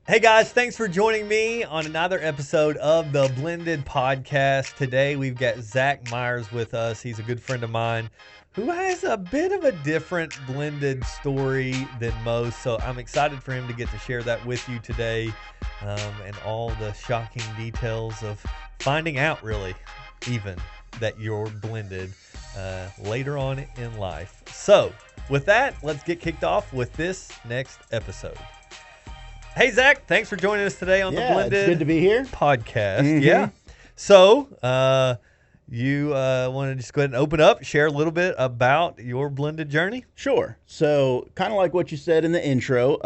Hey guys, thanks for joining me on another episode of the Blended Podcast. Today we've got Zach Myers with us. He's a good friend of mine who has a bit of a different blended story than most. So I'm excited for him to get to share that with you today, and all the shocking details of finding out really even that you're blended later on in life. So with that, let's get kicked off with this next episode. Hey, Zach, thanks for joining us today on the Blended it's good to be here. Podcast. Mm-hmm. Yeah. So, you want to just go ahead and open up, share a little bit about your blended journey? Sure. So, kind of like what you said in the intro,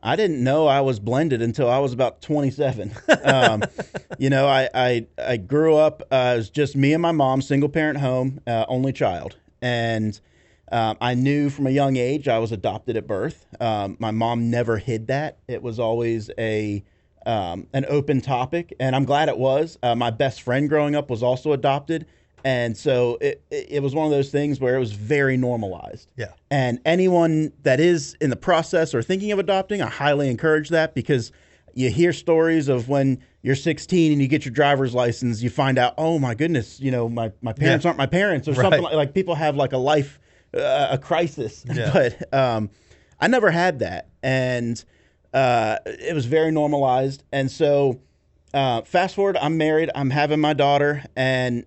I didn't know I was blended until I was about 27. I grew up, it was just me and my mom, single parent home, only child. And I knew from a young age I was adopted at birth. My mom never hid that. It was always an open topic, and I'm glad it was. My best friend growing up was also adopted, and so it was one of those things where it was very normalized. Yeah. And anyone that is in the process or thinking of adopting, I highly encourage that, because you hear stories of when you're 16 and you get your driver's license, you find out, oh my goodness, my parents aren't my parents, or something like people have like a life. A crisis, but I never had that, and it was very normalized. And so, fast forward, I'm married, I'm having my daughter, and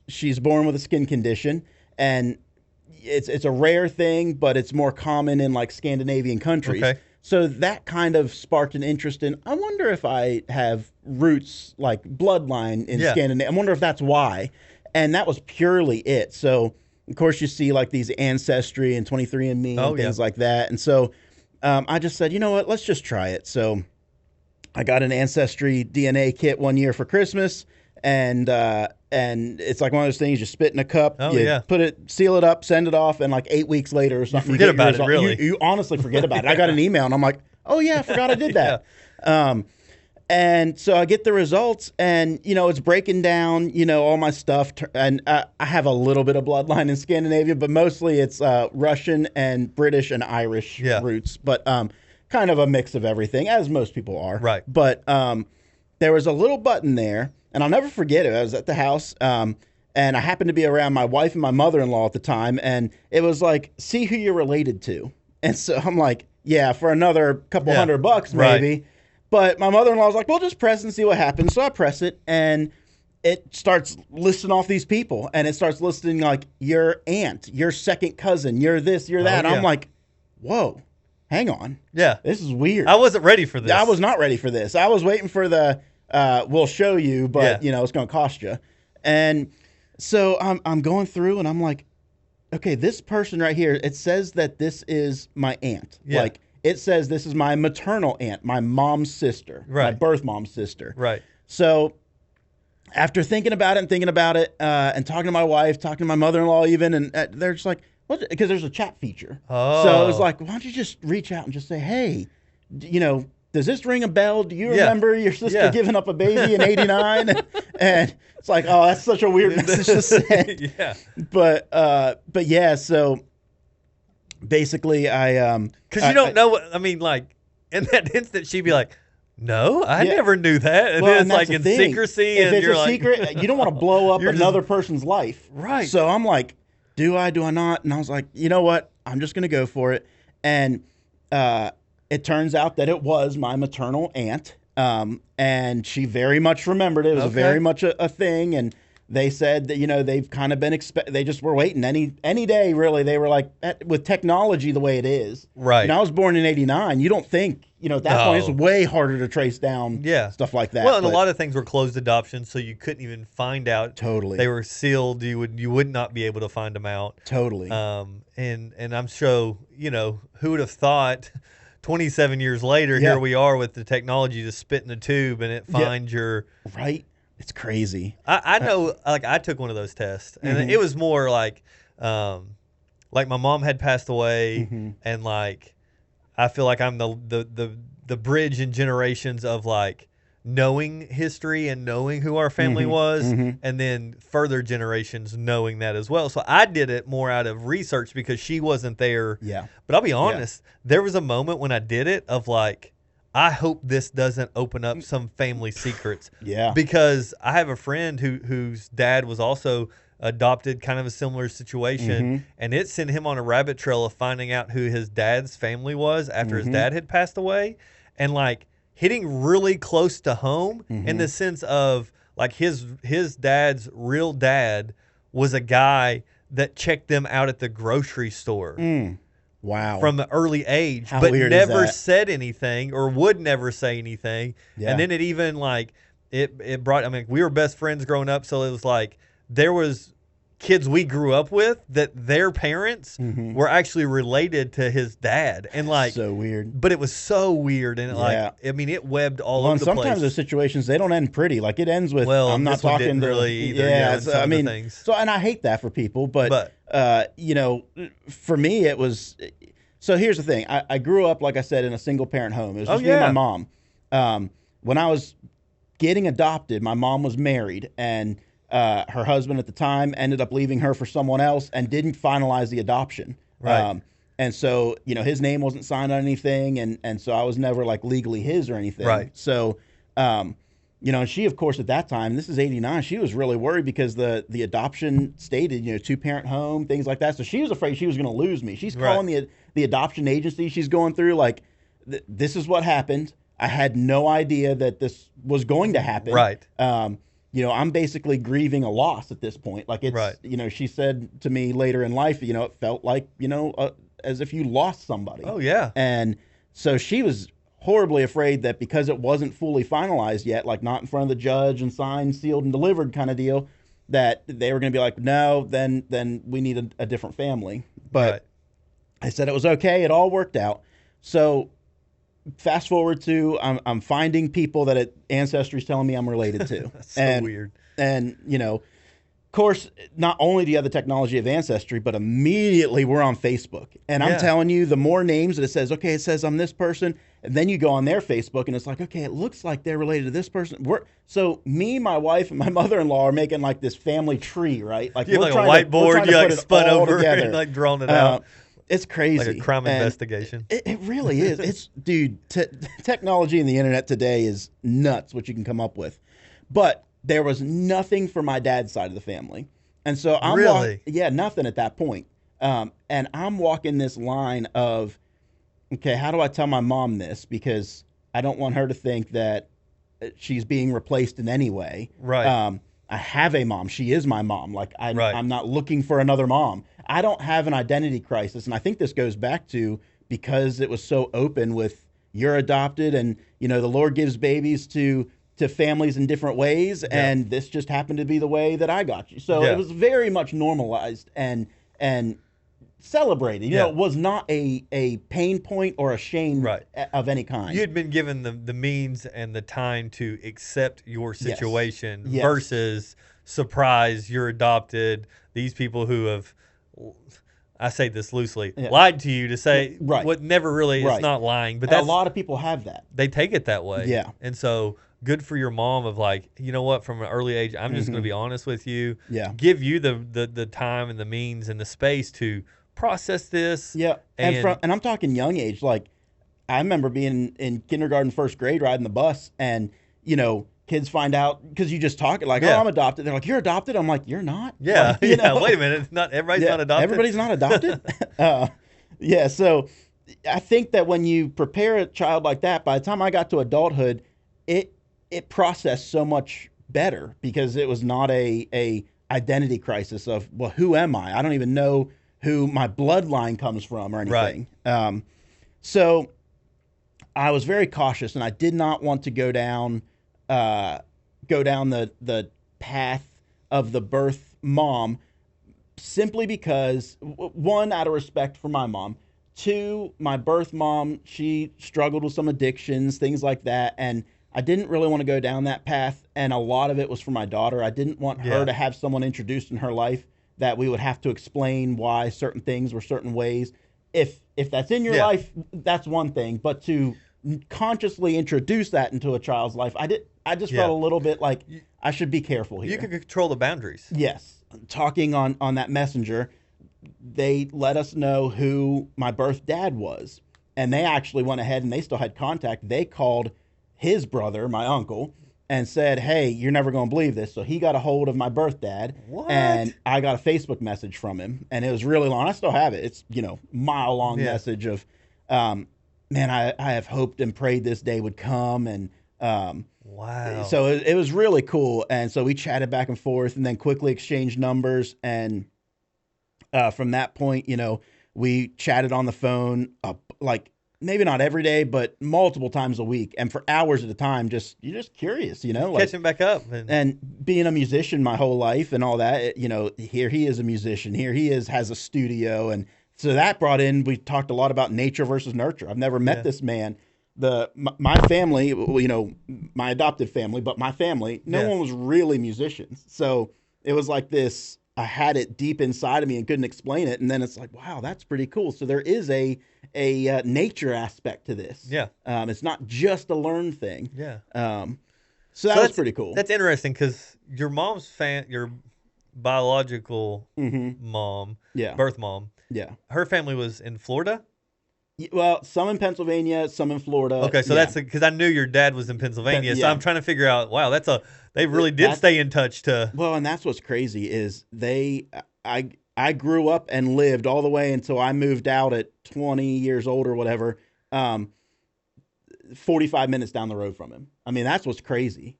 she's born with a skin condition, and it's a rare thing, but it's more common in like Scandinavian countries. Okay. So that kind of sparked an interest in, I wonder if I have roots, like bloodline in Scandinavia. I wonder if that's why, and that was purely it. So. Of course, you see like these Ancestry and 23andMe and things like that. And so I just said, you know what, let's just try it. So I got an Ancestry DNA kit one year for Christmas, and it's like one of those things, you spit in a cup, put it, seal it up, send it off, and like 8 weeks later or something. You forget about it, really. You honestly forget about it. I got an email, and I'm like, oh yeah, I forgot I did that. And so I get the results, and, it's breaking down, all my stuff. And I have a little bit of bloodline in Scandinavia, but mostly it's Russian and British and Irish roots, but kind of a mix of everything, as most people are. Right. But there was a little button there, and I'll never forget it. I was at the house, and I happened to be around my wife and my mother-in-law at the time, and it was like, see who you're related to. And so I'm like, yeah, for another couple $100 maybe. Right. But my mother-in-law was like, well, just press and see what happens. So I press it, and it starts listing off these people. And it starts listing like your aunt, your second cousin, you're this, you're that. I'm like, whoa, hang on. Yeah. This is weird. I wasn't ready for this. I was not ready for this. I was waiting for the, we'll show you, but, it's going to cost you. And so I'm going through, and I'm like, okay, this person right here, it says that this is my aunt. Yeah. Like, it says this is my maternal aunt, my mom's sister, my birth mom's sister. Right. So after thinking about it and talking to my wife, talking to my mother-in-law even, and they're just like, what? Because there's a chat feature. Oh. So it was like, why don't you just reach out and just say, hey, does this ring a bell? Do you remember your sister giving up a baby in 89? And it's like, oh, that's such a weird message to send. Yeah. But yeah, so basically because you don't know what I mean, like in that instant she'd be like, no, I never knew that. And then it's like in secrecy, if and it's you're a like, secret, you don't want to blow up another person's life. Right. So I'm like, do I not? And I was like, you know what, I'm just gonna go for it. And it turns out that it was my maternal aunt, and she very much remembered it. It was very much a thing. And they said that, they've kind of been they just were waiting any day, really. They were like, with technology the way it is. Right. I was born in 89. You don't think, at that point, it's way harder to trace down stuff like that. Well, and a lot of things were closed adoption, so you couldn't even find out. Totally. They were sealed. You would not be able to find them out. Totally. And I'm sure, who would have thought 27 years later, here we are with the technology to spit in a tube and it finds your... Right. It's crazy. I know, like, I took one of those tests, and it was more like my mom had passed away, and like I feel like I'm the bridge in generations of like knowing history and knowing who our family was, and then further generations knowing that as well. So I did it more out of research because she wasn't there. Yeah. But I'll be honest, there was a moment when I did it of like, I hope this doesn't open up some family secrets. Yeah. Because I have a friend whose dad was also adopted, kind of a similar situation, and it sent him on a rabbit trail of finding out who his dad's family was after his dad had passed away, and like hitting really close to home in the sense of like his dad's real dad was a guy that checked them out at the grocery store. Wow. From an early age, How but weird is never that? said anything or would never say anything. Yeah. And then it even like it brought, I mean, we were best friends growing up, so it was like there was kids we grew up with that their parents were actually related to his dad. And like So weird. but it was so weird, and like I mean it webbed all over And the sometimes place. those situations, they don't end pretty. Like it ends with, Well, I'm not this one talking didn't to really either, Yeah, in some I of the mean, things. so, and I hate that for people, but you know, for me it was. So here's the thing. I grew up, like I said, in a single parent home. It was just me and my mom. When I was getting adopted, my mom was married, and her husband at the time ended up leaving her for someone else and didn't finalize the adoption. Right. And so, you know, his name wasn't signed on anything, and so I was never like legally his or anything. Right. So, you know, and she, of course, at that time, this is '89, she was really worried because the adoption stated, you know, 2-parent home, things like that. So she was afraid she was going to lose me. She's calling the adoption agency she's going through, like, this is what happened. I had no idea that this was going to happen. Right. You know, I'm basically grieving a loss at this point. Like it's, Right. you know, she said to me later in life, you know, it felt like, you know, as if you lost somebody. Oh yeah. And so she was horribly afraid that because it wasn't fully finalized yet, like not in front of the judge and signed, sealed, and delivered kind of deal, that they were going to be like, no, then we need a different family. But Right. I said it was okay. It all worked out. So fast forward to I'm finding people that Ancestry's telling me I'm related to. That's so weird. And, you know, of course, not only do you have the technology of Ancestry, but immediately we're on Facebook. And I'm telling you, the more names that it says, okay, it says I'm this person, and then you go on their Facebook and it's like, okay, it looks like they're related to this person. So me, my wife, and my mother-in-law are making like this family tree, right? Like You have we're like a trying whiteboard, to you like put it spun all over together. and like drawn it out. It's crazy. Like a crime And investigation. It really is. It's dude, technology and the internet today is nuts what you can come up with. But there was nothing for my dad's side of the family. And so I'm Really? nothing at that point. And I'm walking this line of, okay, how do I tell my mom this? Because I don't want her to think that she's being replaced in any way. Right. I have a mom. She is my mom. Like Right. I'm not looking for another mom. I don't have an identity crisis. And I think this goes back to because it was so open with you're adopted and, you know, the Lord gives babies to families in different ways. And this just happened to be the way that I got you. So it was very much normalized and celebrated. You know, it was not a pain point or a shame of any kind. You had been given the means and the time to accept your situation versus surprise, you're adopted. These people who have, I say this loosely, lied to you to say what never really, it's not lying. But a lot of people have that. They take it that way. Yeah. And so good for your mom of like, you know what, from an early age, I'm just going to be honest with you. Yeah. Give you the time and the means and the space to process this. Yeah. And I'm talking young age. Like I remember being in kindergarten, first grade, riding the bus, and you know, kids find out because you just talk it like, oh, I'm adopted. They're like, you're adopted. I'm like, you're not. Yeah. Like, you know? Wait a minute. Not everybody's not adopted. Everybody's not adopted. Yeah. So I think that when you prepare a child like that, by the time I got to adulthood, it processed so much better because it was not a identity crisis of, well, who am I? I don't even know who my bloodline comes from or anything. Right. So I was very cautious, and I did not want to go down the path of the birth mom, simply because, one, out of respect for my mom. Two, my birth mom, she struggled with some addictions, things like that, and I didn't really want to go down that path, and a lot of it was for my daughter. I didn't want her to have someone introduced in her life that we would have to explain why certain things were certain ways. If that's in your life, that's one thing, but to consciously introduce that into a child's life, I just felt a little bit like I should be careful here. You can control the boundaries. Yes. Talking on that messenger, they let us know who my birth dad was. And they actually went ahead and they still had contact. They called his brother, my uncle, and said, hey, you're never going to believe this. So he got a hold of my birth dad. What? And I got a Facebook message from him. And it was really long. I still have it. It's, mile-long message of, man, I have hoped and prayed this day would come. And wow. So it was really cool. And so we chatted back and forth and then quickly exchanged numbers. And from that point, we chatted on the phone, like maybe not every day, but multiple times a week, and for hours at a time. You're just curious, catching back up, and being a musician my whole life and all that. Here he is a musician. Here he has a studio, and so that brought in. We talked a lot about nature versus nurture. I've never met this man. My family, my adopted family, but my family, no one was really musicians, so it was like this. I had it deep inside of me and couldn't explain it. And then it's like, wow, that's pretty cool. So there is a nature aspect to this. Yeah. It's not just a learned thing. Yeah. So that's pretty cool. That's interesting because your mom's your biological mom, birth mom. Yeah. Her family was in Florida? Well, some in Pennsylvania, some in Florida. Okay, so that's because I knew your dad was in Pennsylvania, so I'm trying to figure out. Wow, they really did stay in touch to. Well, and that's what's crazy is I grew up and lived all the way until I moved out at 20 years old or whatever. 45 minutes down the road from him. I mean, that's what's crazy.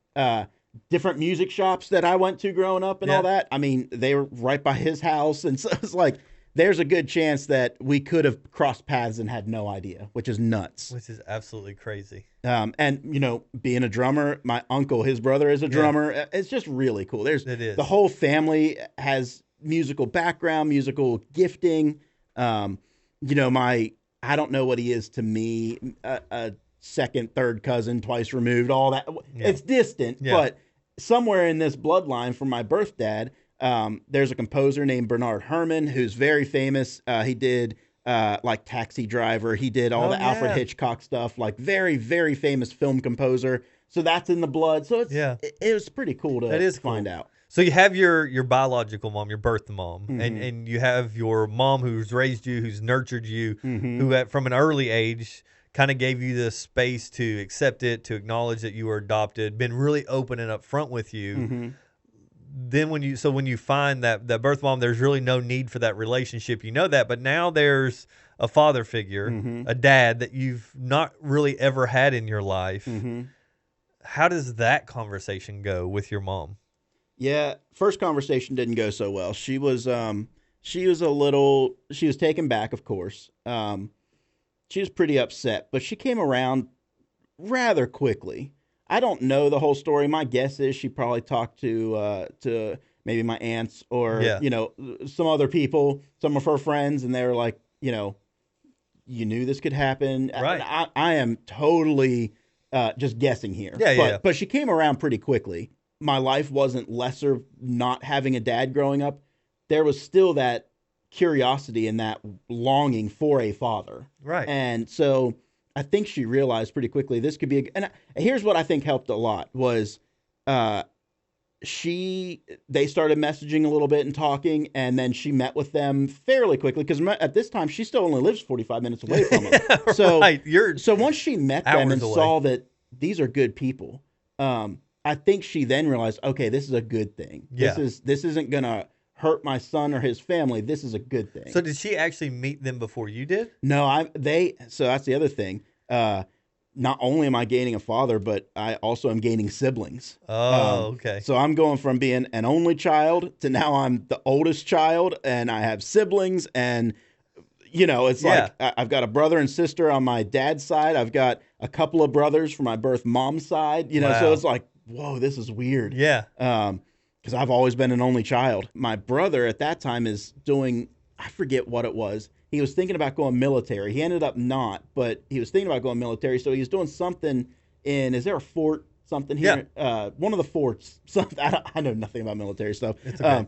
Different music shops that I went to growing up and all that. I mean, they were right by his house, and so it's like. There's a good chance that we could have crossed paths and had no idea, which is nuts. Which is absolutely crazy. And, being a drummer, my uncle, his brother is a drummer. It's just really cool. It is. The whole family has musical background, musical gifting. I don't know what he is to me, a second, third cousin, twice removed, all that. Yeah. It's distant, but somewhere in this bloodline from my birth dad, there's a composer named Bernard Herrmann who's very famous. He did like Taxi Driver. He did all the Alfred Hitchcock stuff. Like very, very famous film composer. So that's in the blood. So it was pretty cool to find out. So you have your biological mom, your birth mom, and you have your mom who's raised you, who's nurtured you, who from an early age kind of gave you the space to accept it, to acknowledge that you were adopted, been really open and upfront with you. Then when you find that birth mom, there's really no need for that relationship. You know that, but now there's a father figure, a dad that you've not really ever had in your life. How does that conversation go with your mom? Yeah, first conversation didn't go so well. She was taken back, of course. She was pretty upset, but she came around rather quickly. I don't know the whole story. My guess is she probably talked to maybe my aunts or some other people, some of her friends, and they were like, you knew this could happen. Right. I am totally just guessing here. But she came around pretty quickly. My life wasn't lesser not having a dad growing up. There was still that curiosity and that longing for a father. Right. And so I think she realized pretty quickly this could be and here's what I think helped a lot was they started messaging a little bit and talking, and then she met with them fairly quickly because at this time she still only lives 45 minutes away from them. So once she met them and saw that these are good people, I think she then realized, okay, this is a good thing. This isn't gonna hurt my son or his family. This is a good thing. So did she actually meet them before you did? No, so that's the other thing. Not only am I gaining a father, but I also am gaining siblings. Oh, okay. So I'm going from being an only child to now I'm the oldest child, and I have siblings, and it's like I've got a brother and sister on my dad's side. I've got a couple of brothers from my birth mom's side. So it's like, whoa, this is weird. Yeah. Because I've always been an only child. My brother at that time is doing, I forget what it was. He was thinking about going military. He ended up not, but he was thinking about going military. So he was doing something is there a fort, something here? Yeah. One of the forts. I know nothing about military stuff. It's okay.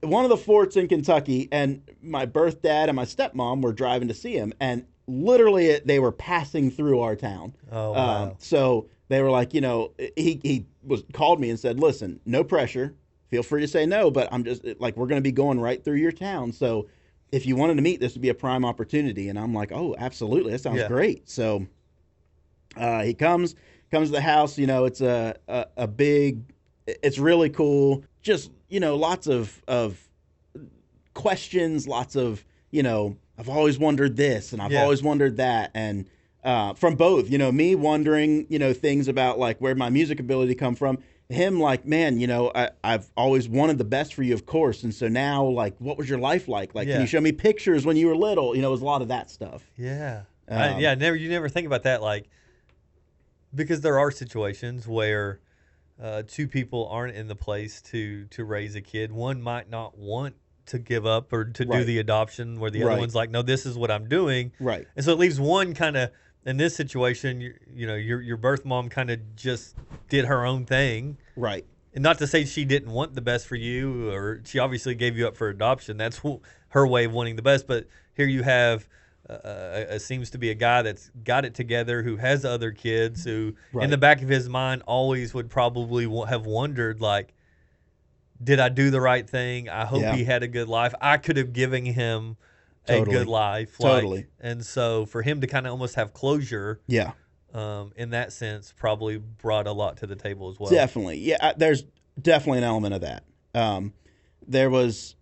One of the forts in Kentucky, and my birth dad and my stepmom were driving to see him. And literally they were passing through our town. Oh, wow. So they were like, he called me and said, listen, no pressure. Feel free to say no, but I'm just like, we're going to be going right through your town. So if you wanted to meet, this would be a prime opportunity. And I'm like, oh, absolutely, that sounds Yeah. great. So he comes to the house. It's a big, it's really cool. Just lots of questions, lots of I've always wondered this and I've Yeah. always wondered that, and from both, me wondering things about like where my music ability come from. Him like, man, I've always wanted the best for you, of course. And so now, like, what was your life like? Like, can you show me pictures when you were little? It was a lot of that stuff. Yeah. Um, You never think about that, like, because there are situations where two people aren't in the place to raise a kid. One might not want to give up or to do Right. the adoption, where the other Right. one's like, no, this is what I'm doing. Right. And so it leaves one kind of, in this situation, your birth mom kind of just did her own thing. Right. And not to say she didn't want the best for you, or she obviously gave you up for adoption. That's her way of wanting the best. But here you have seems to be a guy that's got it together, who has other kids, who in the back of his mind always would probably have wondered, like, did I do the right thing? I hope he had a good life. I could have given him a good life. Totally. And so for him to kind of almost have closure, Yeah. in that sense, probably brought a lot to the table as well. Definitely. Yeah, there's definitely an element of that. There was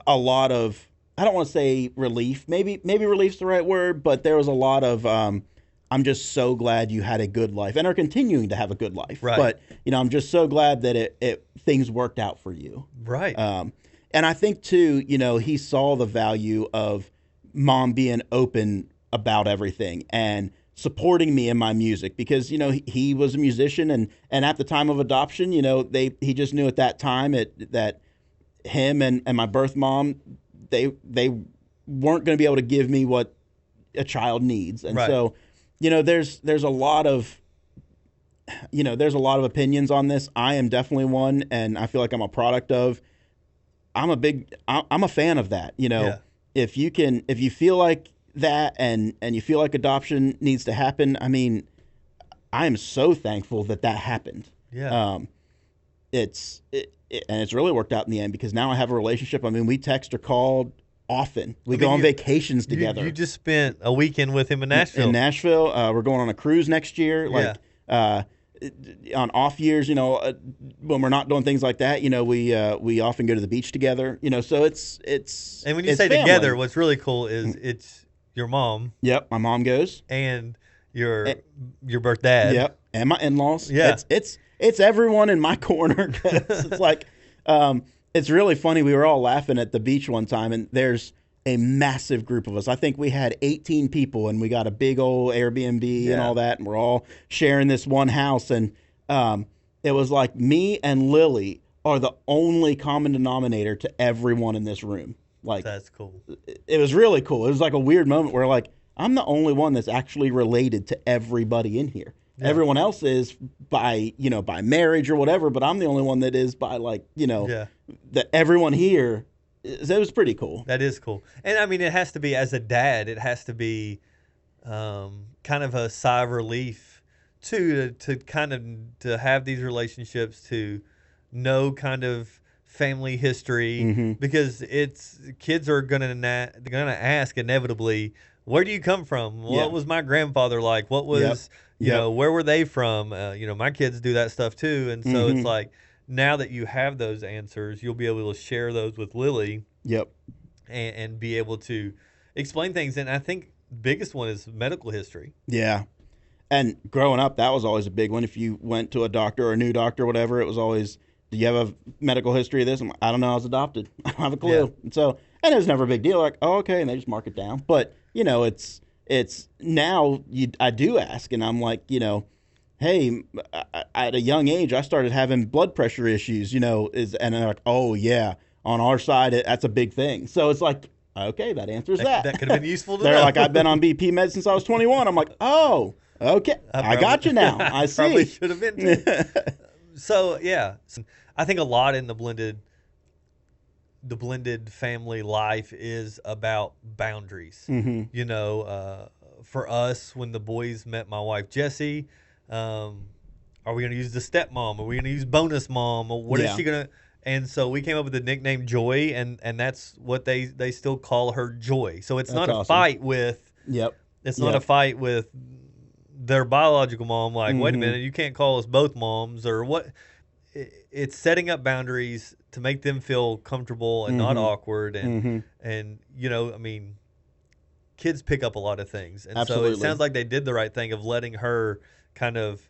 a lot of, I don't want to say relief. Maybe relief's the right word, but there was a lot of I'm just so glad you had a good life and are continuing to have a good life. Right. But I'm just so glad that it things worked out for you. Right. And I think too, he saw the value of mom being open about everything and supporting me in my music, because he was a musician, and at the time of adoption, he just knew at that time that him and my birth mom, they weren't going to be able to give me what a child needs. And so there's a lot of opinions on this. I am definitely one, and I feel like I'm a product of. I'm a fan of that. If you feel like that and you feel like adoption needs to happen, I mean, I am so thankful that happened. Yeah. And it's really worked out in the end, because now I have a relationship. I mean, we text or call often. We go on vacations together. You just spent a weekend with him in Nashville. We're going on a cruise next year. On off years, when we're not doing things like that, we often go to the beach together. So it's and when you it's say family. together, what's really cool is it's your mom. Yep, my mom goes, and your birth dad. Yep, and my in-laws. Yeah, it's everyone in my corner. It's like it's really funny. We were all laughing at the beach one time, and there's a massive group of us. I think we had 18 people, and we got a big old Airbnb and all that, and we're all sharing this one house. And it was like me and Lily are the only common denominator to everyone in this room. Like, that's cool. It was really cool. It was like a weird moment where, like, I'm the only one that's actually related to everybody in here. Yeah. Everyone else is by marriage or whatever, but I'm the only one that is by that everyone here. It was pretty cool. That is cool. And I mean, it has to be, as a dad, it has to be kind of a sigh of relief too, to have these relationships, to know kind of family history, because kids are gonna ask inevitably, where do you come from? What was my grandfather like? What was where were they from? My kids do that stuff too, and so it's like, now that you have those answers, you'll be able to share those with Lily. Yep. And be able to explain things. And I think the biggest one is medical history. Yeah. And growing up, that was always a big one. If you went to a doctor or a new doctor or whatever, it was always, do you have a medical history of this? I'm like, I don't know. I was adopted. I don't have a clue. Yeah. And it was never a big deal. Like, oh, okay. And they just mark it down. But, it's now I do ask, and I'm like, hey, at a young age, I started having blood pressure issues, and they're like, oh, yeah, on our side, that's a big thing. So it's like, okay, that answers that. That could have been useful to They're know. like, I've been on BP meds since I was 21. I'm like, oh, okay, I got you now. I see. Probably should have been too. So, yeah, I think a lot in the blended family life is about boundaries. For us, when the boys met my wife, Jessie, are we going to use the stepmom? Are we going to use bonus mom? Or what is she going to? And so we came up with the nickname Joy, and that's what they still call her, Joy. So it's That's not a awesome. fight with Yep. it's not a fight with their biological mom. Like, wait a minute, you can't call us both moms or what? It's setting up boundaries to make them feel comfortable and not awkward, and you know, I mean, kids pick up a lot of things, and so it sounds like they did the right thing of letting her kind of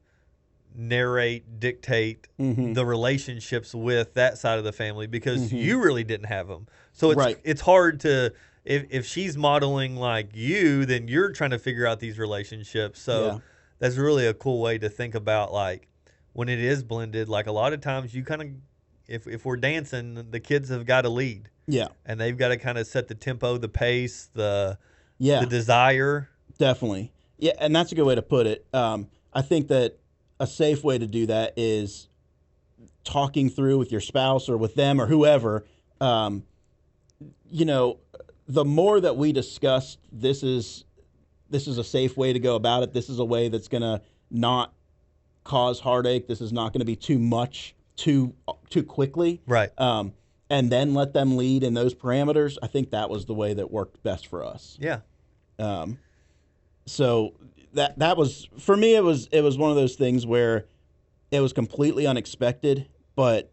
narrate, dictate the relationships with that side of the family, because you really didn't have them. So it's hard to, if she's modeling like you, then you're trying to figure out these relationships. So that's really a cool way to think about, like, when it is blended. Like, a lot of times you kind of, if we're dancing, the kids have got to lead. Yeah. And they've got to kind of set the tempo, the pace, the desire. Definitely. Yeah, and that's a good way to put it. I think that a safe way to do that is talking through with your spouse or with them or whoever. You know, the more that we discuss, this is a safe way to go about it. This is a way that's going to not cause heartache. This is not going to be too much too quickly. Right. And then let them lead in those parameters. I think that was the way that worked best for us. Yeah. So that was, for me, it was one of those things where it was completely unexpected, but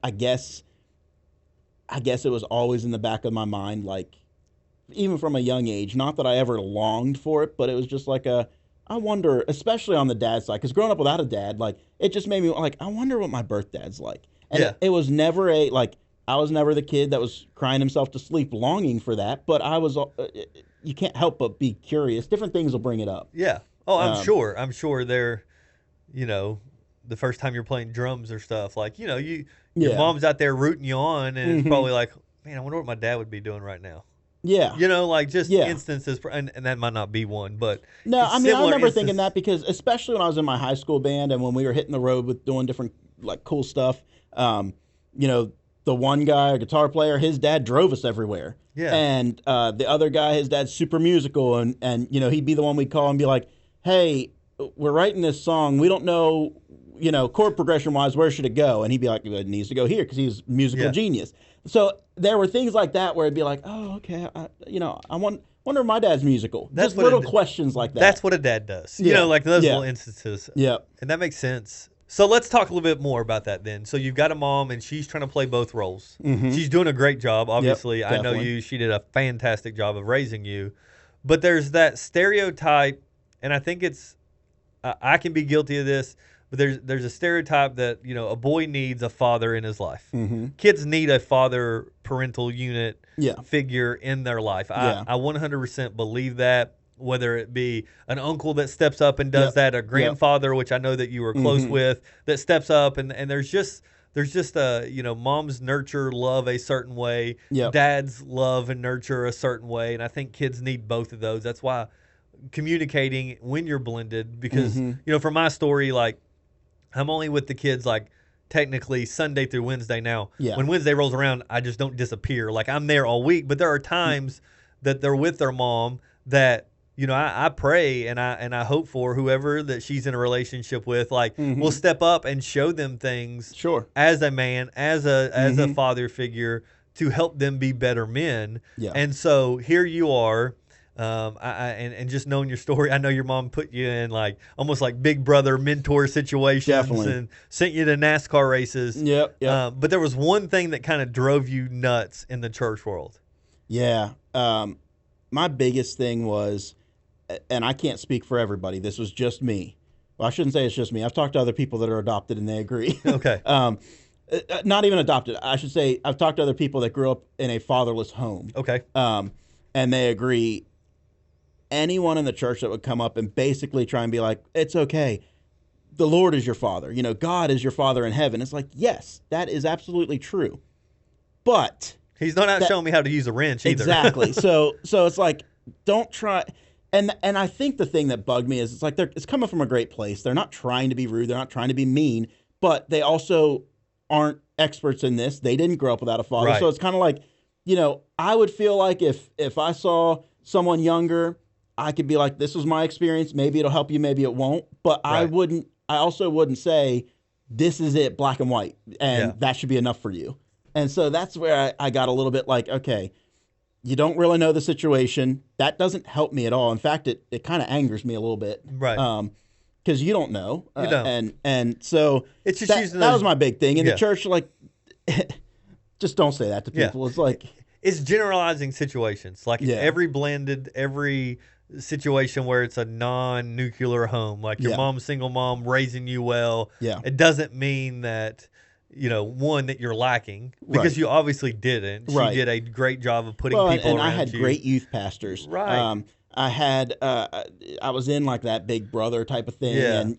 I guess it was always in the back of my mind, like, even from a young age. Not that I ever longed for it, but it was just like I wonder, especially on the dad side, because growing up without a dad, like, it just made me like, I wonder what my birth dad's like. And it was never I was never the kid that was crying himself to sleep longing for that, but I was, you can't help but be curious. Different things will bring it up. Yeah. Oh, I'm sure they're, you know, the first time you're playing drums or stuff, like, you know, your mom's out there rooting you on, and it's probably like, man, I wonder what my dad would be doing right now. Yeah. You know, like, just instances, and that might not be one, but no, I mean, I remember thinking that, because especially when I was in my high school band and when we were hitting the road with doing different, like, cool stuff, you know, the one guy, a guitar player, his dad drove us everywhere. Yeah. And the other guy, his dad's super musical, and you know, he'd be the one we'd call and be like, hey, we're writing this song. We don't know, you know, chord progression-wise, where should it go? And he'd be like, it needs to go here, because he's a musical genius. So there were things like that where it'd be like, oh, okay, I wonder if my dad's musical. Just little questions like that. That's what a dad does. You know, like those little instances. Yeah. And that makes sense. So let's talk a little bit more about that then. So you've got a mom, and she's trying to play both roles. She's doing a great job, obviously. Yep, I know you. She did a fantastic job of raising you. But there's that stereotype, and I think it's, I can be guilty of this, but there's a stereotype that, you know, a boy needs a father in his life. Kids need a father parental unit figure in their life. I 100% believe that, whether it be an uncle that steps up and does that, a grandfather, which I know that you were close with, that steps up, and there's just a, you know, moms nurture love a certain way, dads love and nurture a certain way, and I think kids need both of those. That's why communicating when you're blended, because you know, for my story, like, I'm only with the kids, like, technically Sunday through Wednesday now. When Wednesday rolls around, I just don't disappear. Like, I'm there all week, but there are times that they're with their mom that, you know, I pray and I hope for whoever that she's in a relationship with, like, will step up and show them things as a man, as a father figure, to help them be better men. And so here you are. And just knowing your story, I know your mom put you in, like, almost like big brother mentor situations, and sent you to NASCAR races. But there was one thing that kind of drove you nuts in the church world. My biggest thing was, and I can't speak for everybody, this was just me. Well, I shouldn't say it's just me. I've talked to other people that are adopted and they agree. Okay. Not even adopted. I should say I've talked to other people that grew up in a fatherless home. Okay. And they agree. Anyone in the church that would come up and basically try and be like, it's okay, the Lord is your father. You know, God is your father in heaven. It's like, yes, that is absolutely true. But he's not out showing me how to use a wrench either. Exactly. So it's like, don't try. And I think the thing that bugged me is it's like it's coming from a great place. They're not trying to be rude. They're not trying to be mean, but they also aren't experts in this. They didn't grow up without a father. Right. So it's kind of like, you know, I would feel like if I saw someone younger, I could be like, this was my experience. Maybe it'll help you. Maybe it won't. But right. I also wouldn't say, this is it, black and white, and Yeah. that should be enough for you. And so that's where I got a little bit like, okay, you don't really know the situation. That doesn't help me at all. In fact, it kind of angers me a little bit. Right. Because you don't know. You don't. And so It's just that, using that those. was my big thing. In Yeah. the church, like, just don't say that to Yeah. people. It's like, It's generalizing situations. Like Yeah. every situation where it's a non-nuclear home, like your Yeah. mom's single mom raising you well. Yeah. It doesn't mean that, one, that you're lacking, because Right. you obviously didn't. She Right. did a great job of putting well, people and around I had you. great youth pastors. Right. I had, I was in like that big brother type of thing. Yeah. And,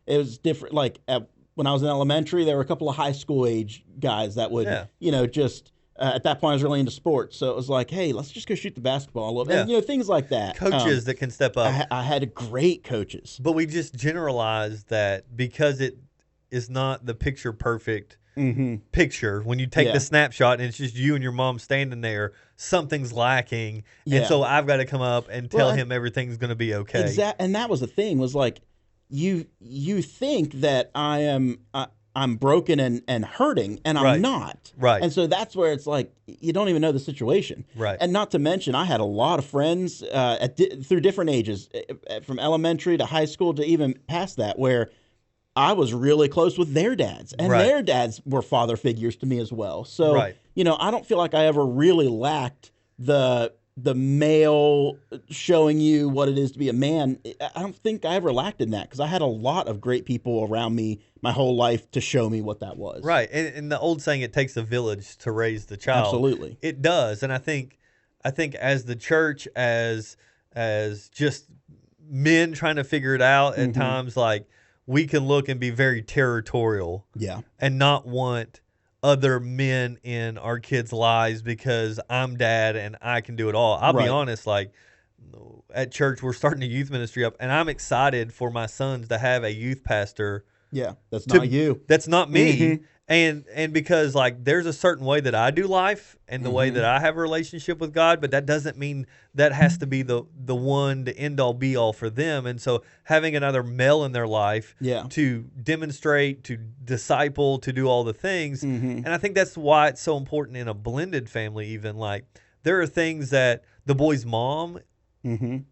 it was different. Like when I was in elementary, there were a couple of high school age guys that would, Yeah. just, at that point I was really into sports. So it was like, hey, let's just go shoot the basketball a little bit. Yeah. And, things like that. Coaches that can step up. I had great coaches. But we just generalize that because it is not the picture perfect picture. When you take Yeah. the snapshot and it's just you and your mom standing there, something's lacking. Yeah. And so I've got to come up and tell Well, him everything's going to be okay. Exactly, and that was the thing. Was like, you think that I'm broken and hurting, and I'm Right. not. Right. And so that's where it's like you don't even know the situation. Right. And not to mention, I had a lot of friends through different ages, from elementary to high school to even past that, where I was really close with their dads, and Right. their dads were father figures to me as well. So, Right. I don't feel like I ever really lacked the male showing you what it is to be a man. I don't think I ever lacked in that, because I had a lot of great people around me my whole life to show me what that was. Right. And the old saying, it takes a village to raise the child. Absolutely. It does. And I think as the church, as just men trying to figure it out at times, like, we can look and be very territorial Yeah. and not want other men in our kids' lives because I'm dad and I can do it all. I'll be Right. honest, like, at church, we're starting a youth ministry up, and I'm excited for my sons to have a youth pastor. Yeah. That's not you. That's not me. Mhm. And because, like, there's a certain way that I do life and the way that I have a relationship with God, but that doesn't mean that has to be the one, the end all be all for them. And so having another male in their life Yeah. to demonstrate, to disciple, to do all the things. Mhm. And I think that's why it's so important in a blended family. Even, like, there are things that the boy's mom, Mhm.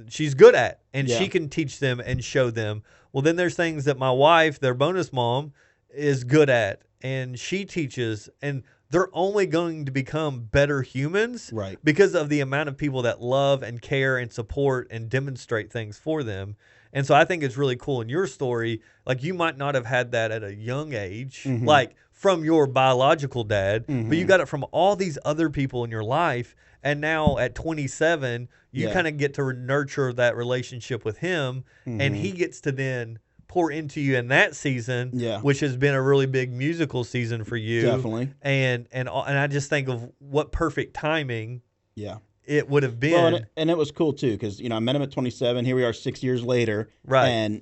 she's good at, and Yeah. she can teach them and show them. Well, then there's things that my wife, their bonus mom, is good at, and she teaches, and they're only going to become better humans Right. because of the amount of people that love and care and support and demonstrate things for them. And so I think it's really cool in your story. Like, you might not have had that at a young age, like from your biological dad, but you got it from all these other people in your life. And now at 27, you Yeah. kind of get to nurture that relationship with him, and he gets to then pour into you in that season, Yeah. which has been a really big musical season for you. Definitely. And I just think of what perfect timing Yeah. it would have been. Well, and it was cool too, because I met him at 27. Here we are 6 years later, Right. And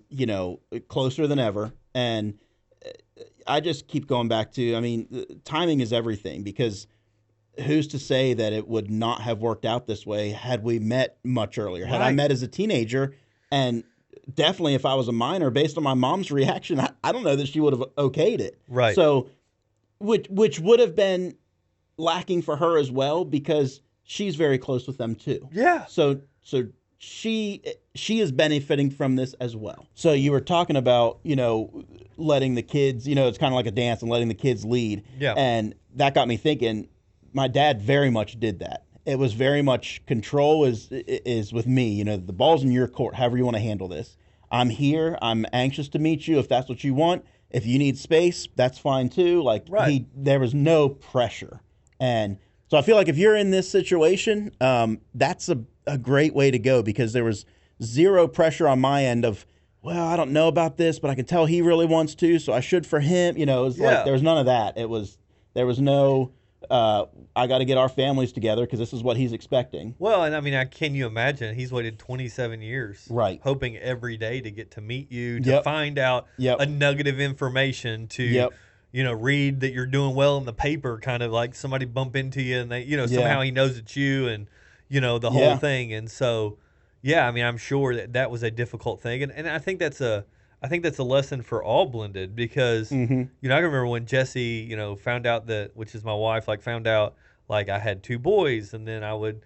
closer than ever. And I just keep going back to, timing is everything, because who's to say that it would not have worked out this way had we met much earlier? Had I Right. met as a teenager, and definitely if I was a minor, based on my mom's reaction, I don't know that she would have okayed it. Right. So, which would have been lacking for her as well, because she's very close with them too. Yeah. So she is benefiting from this as well. So you were talking about, letting the kids, it's kind of like a dance and letting the kids lead. Yeah. And that got me thinking, my dad very much did that. It was very much control is with me, the ball's in your court, however you want to handle this. I'm here. I'm anxious to meet you if that's what you want. If you need space, that's fine too. Like, Right. there was no pressure. And so I feel like if you're in this situation, that's a great way to go, because there was zero pressure on my end of, well, I don't know about this, but I can tell he really wants to, so I should for him. It was Yeah. like there was none of that. There was no, I got to get our families together because this is what he's expecting. Well, and can you imagine? He's waited 27 years, Right. hoping every day to get to meet you, to Yep. find out Yep. a nugget of information, to Yep. read that you're doing well in the paper, kind of like somebody bump into you and they, Yeah. somehow he knows it's you, and the whole Yeah. thing. And so, yeah, I'm sure that was a difficult thing, and I think that's I think that's a lesson for all blended because, Mm-hmm. I can remember when Jesse, found out that, which is my wife, like found out like I had two boys, and then I would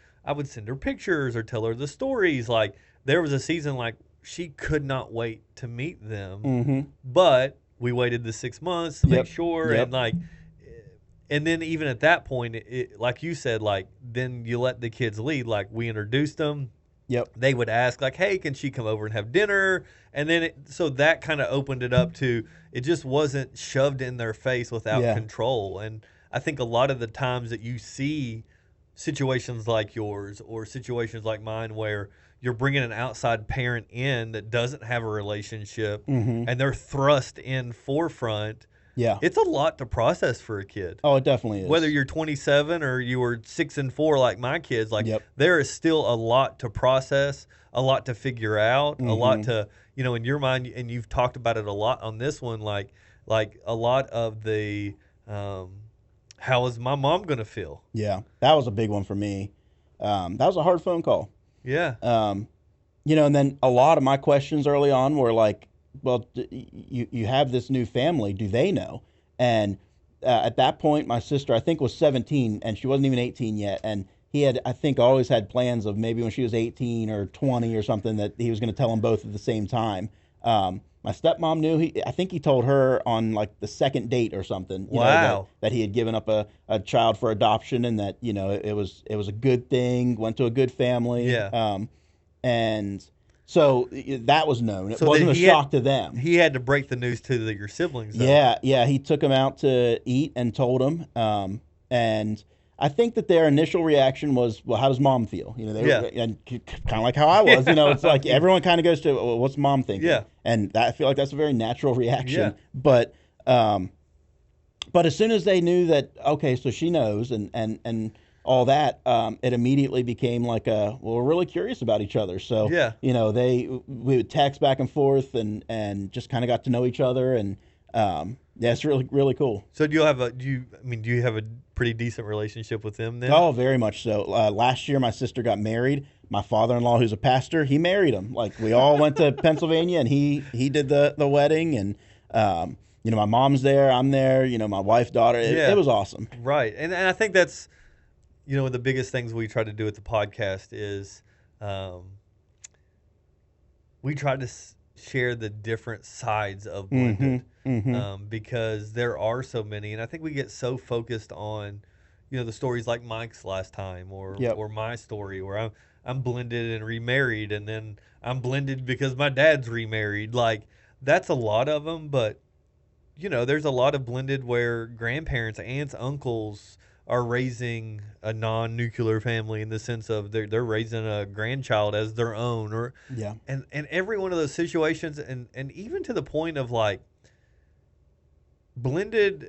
send her pictures or tell her the stories. Like there was a season like she could not wait to meet them, Mm-hmm. but we waited the 6 months to make Yep. sure, Yep. and then even at that point, like you said, like then you let the kids lead. Like we introduced them, Yep. they would ask like, "Hey, can she come over and have dinner?" And then so that kind of opened it up to it just wasn't shoved in their face without Yeah. control. And I think a lot of the times that you see situations like yours or situations like mine where you're bringing an outside parent in that doesn't have a relationship Mm-hmm. and they're thrust in forefront, Yeah. it's a lot to process for a kid. Oh, it definitely is. Whether you're 27 or you were 6 and 4 like my kids, like Yep. there is still a lot to process, a lot to figure out, a lot Mm-hmm. to in your mind, and you've talked about it a lot on this one, like a lot of the how is my mom gonna feel? Yeah, that was a big one for me. That was a hard phone call. Yeah, And then a lot of my questions early on were like, well, you have this new family. Do they know? And at that point, my sister, I think, was 17, and she wasn't even 18 yet. And he had, I think, always had plans of maybe when she was 18 or 20 or something that he was going to tell them both at the same time. My stepmom knew. I think he told her on like the second date or something. Wow. That he had given up a child for adoption, and that it was a good thing. Went to a good family. Yeah. And so that was known. It So wasn't then a he had- shock to them. he had to break the news to your siblings. Though. Yeah. He took them out to eat and told them. And I think that their initial reaction was, "Well, how does mom feel?" And kind of like how I was. It's like everyone kind of goes to, well, "What's mom thinking?" Yeah. And I feel like that's a very natural reaction. Yeah. But as soon as they knew that, okay, so she knows, and all that, it immediately became like we're really curious about each other. So Yeah. we would text back and forth and just kind of got to know each other, and it's really, really cool. So do you have a pretty decent relationship with them then? Oh, very much so. Last year, my sister got married. My father-in-law, who's a pastor, he married him. Like we all went to Pennsylvania, and he did the wedding, and my mom's there, I'm there. My wife, daughter. It was awesome. Right, and I think that's one of the biggest things we try to do with the podcast is we try to share the different sides of blended. Because there are so many, and I think we get so focused on, the stories like Mike's last time, or my story, where I'm blended and remarried, and then I'm blended because my dad's remarried. Like that's a lot of them, but there's a lot of blended where grandparents, aunts, uncles are raising a non-nuclear family in the sense of they're raising a grandchild as their own, or and every one of those situations, and even to the point of like. Blended,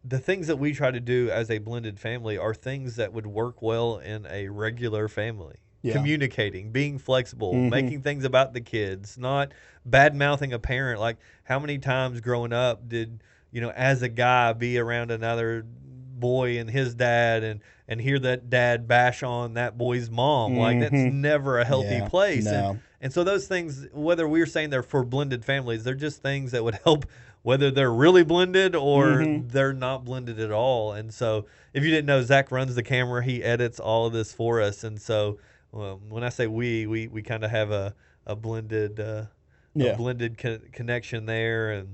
the things that we try to do as a blended family are things that would work well in a regular family. Yeah. Communicating, being flexible, making things about the kids, not bad mouthing a parent. Like how many times growing up did, as a guy be around another boy and his dad and hear that dad bash on that boy's mom. Like that's never a healthy place. No. And so those things, whether we're saying they're for blended families, they're just things that would help whether they're really blended or they're not blended at all. And so if you didn't know, Zach runs the camera. He edits all of this for us. And so when I say we kind of have a blended connection there.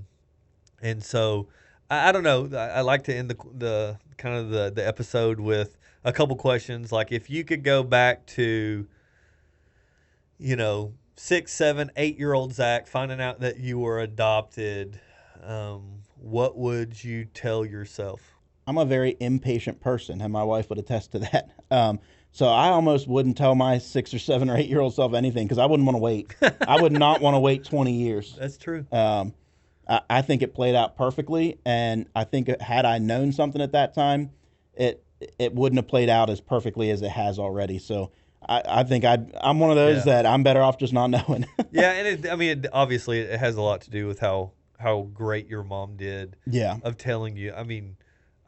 And so I don't know. I like to end the kind of the episode with a couple questions. Like if you could go back to 6, 7, 8-year-old Zach finding out that you were adopted, what would you tell yourself? I'm a very impatient person, and my wife would attest to that. So I almost wouldn't tell my 6 or 7 or 8-year-old self anything because I wouldn't want to wait. I would not want to wait 20 years. That's true. I think it played out perfectly, and I think had I known something at that time, it wouldn't have played out as perfectly as it has already. So I think I'm one of those that I'm better off just not knowing. Yeah, and obviously it has a lot to do with how great your mom did. Yeah. Of telling you. I mean,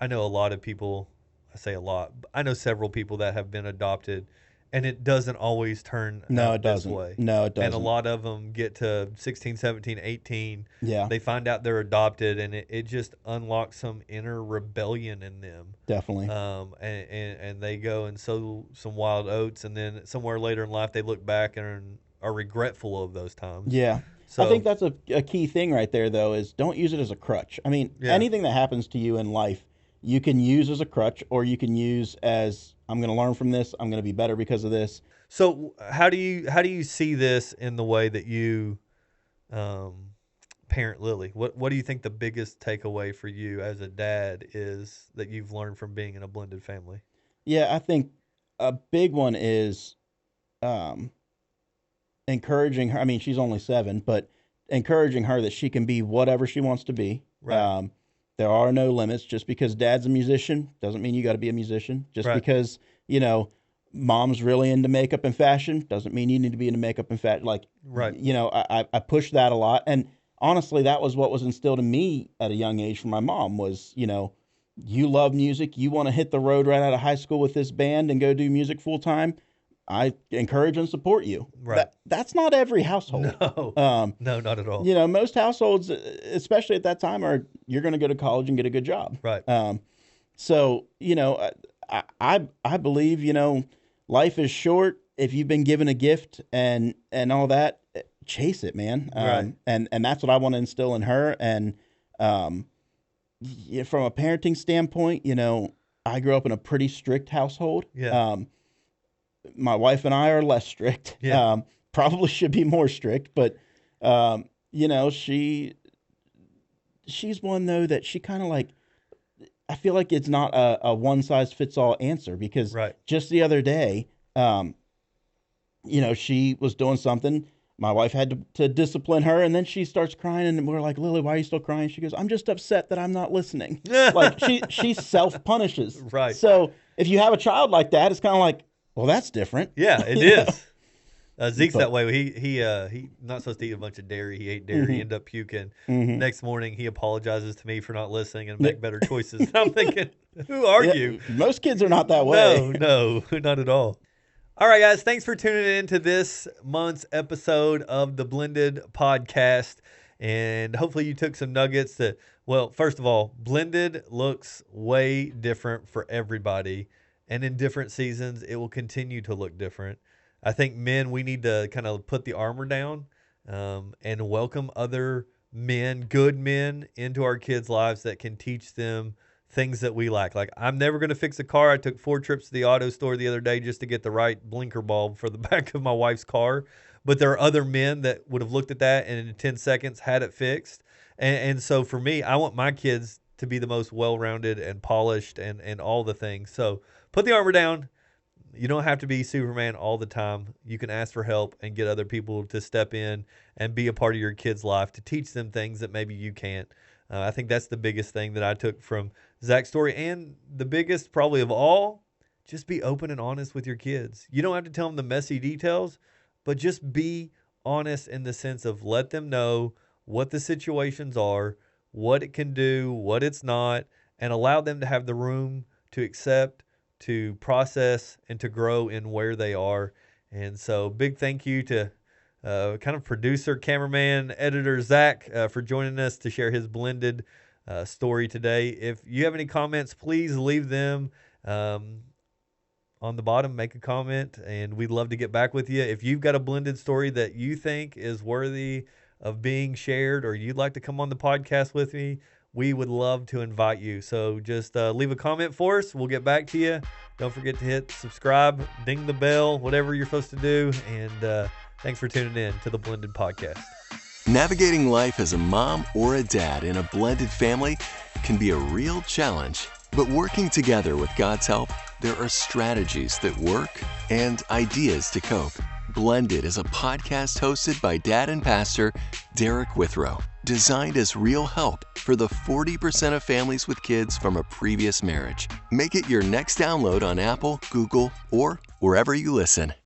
I know a lot of people. I say a lot. I know several people that have been adopted, And it doesn't always turn No, out it this doesn't. way. No, it And a doesn't. lot of them get to 16, 17, 18. Yeah, They find out they're adopted, and it just unlocks some inner rebellion in them. definitely. And they go and sow some wild oats, and then somewhere later in life they look back and are regretful of those times. Yeah. I So think that's a key thing right there, though, is don't use it as a crutch. I mean, yeah, anything that happens to you in life, you can use as a crutch, or you can use as, I'm going to learn from this. I'm going to be better because of this. so how do you see this in the way that you parent Lily? What do you think the biggest takeaway for you as a dad is that you've learned from being in a blended family? Yeah, I think a big one is um, encouraging her. I mean, she's only 7, but encouraging her that she can be whatever she wants to be. Right. There are no limits. Just because dad's a musician doesn't mean you got to be a musician. Just Right. because, mom's really into makeup and fashion doesn't mean you need to be into makeup and fashion. Like, Right. I push that a lot. And honestly, that was what was instilled in me at a young age from my mom was, you love music. You want to hit the road right out of high school with this band and go do music full time. I encourage and support you. Right. That's not every household. No. No, not at all. Most households, especially at that time, are you're going to go to college and get a good job. Right. So I believe life is short. If you've been given a gift and all that, chase it, man. Right. And that's what I want to instill in her. And from a parenting standpoint, I grew up in a pretty strict household. Yeah. My wife and I are less strict. Yeah. Probably should be more strict, but she's one though that she kind of like. I feel like it's not a one size fits all answer because Right. just the other day, she was doing something. My wife had to discipline her, and then she starts crying, and we're like, Lily, why are you still crying? She goes, I'm just upset that I'm not listening. Like she self punishes. Right. So if you have a child like that, it's kind of like, well, that's different. Yeah, it You know? is. Zeke's that way. He not supposed to eat a bunch of dairy. He ate dairy. He ended up puking. Next morning, he apologizes to me for not listening and make better choices. And I'm thinking, who are you? Most kids are not that way. No, not at all. All right, guys. Thanks for tuning in to this month's episode of the Blended Podcast. And hopefully you took some nuggets that, well, first of all, blended looks way different for everybody. And in different seasons, it will continue to look different. I think men, we need to kind of put the armor down and welcome other men, good men, into our kids' lives that can teach them things that we like. Like, I'm never going to fix a car. I took 4 trips to the auto store the other day just to get the right blinker bulb for the back of my wife's car. But there are other men that would have looked at that and in 10 seconds had it fixed. And so for me, I want my kids to be the most well-rounded and polished and all the things. So put the armor down. You don't have to be Superman all the time. You can ask for help and get other people to step in and be a part of your kid's life to teach them things that maybe you can't. I think that's the biggest thing that I took from Zach's story. And the biggest probably of all, just be open and honest with your kids. You don't have to tell them the messy details, but just be honest in the sense of let them know what the situations are, what it can do, what it's not, and allow them to have the room to accept, to process, and to grow in where they are. And so big thank you to kind of producer, cameraman, editor Zach for joining us to share his blended story today. If you have any comments, please leave them on the bottom. Make a comment, and we'd love to get back with you. If you've got a blended story that you think is worthy of being shared or you'd like to come on the podcast with me, we would love to invite you. So just leave a comment for us. We'll get back to you. Don't forget to hit subscribe, ding the bell, whatever you're supposed to do. And thanks for tuning in to the Blended Podcast. Navigating life as a mom or a dad in a blended family can be a real challenge. But working together with God's help, there are strategies that work and ideas to cope. Blended is a podcast hosted by dad and pastor Derek Withrow, designed as real help for the 40% of families with kids from a previous marriage. Make it your next download on Apple, Google, or wherever you listen.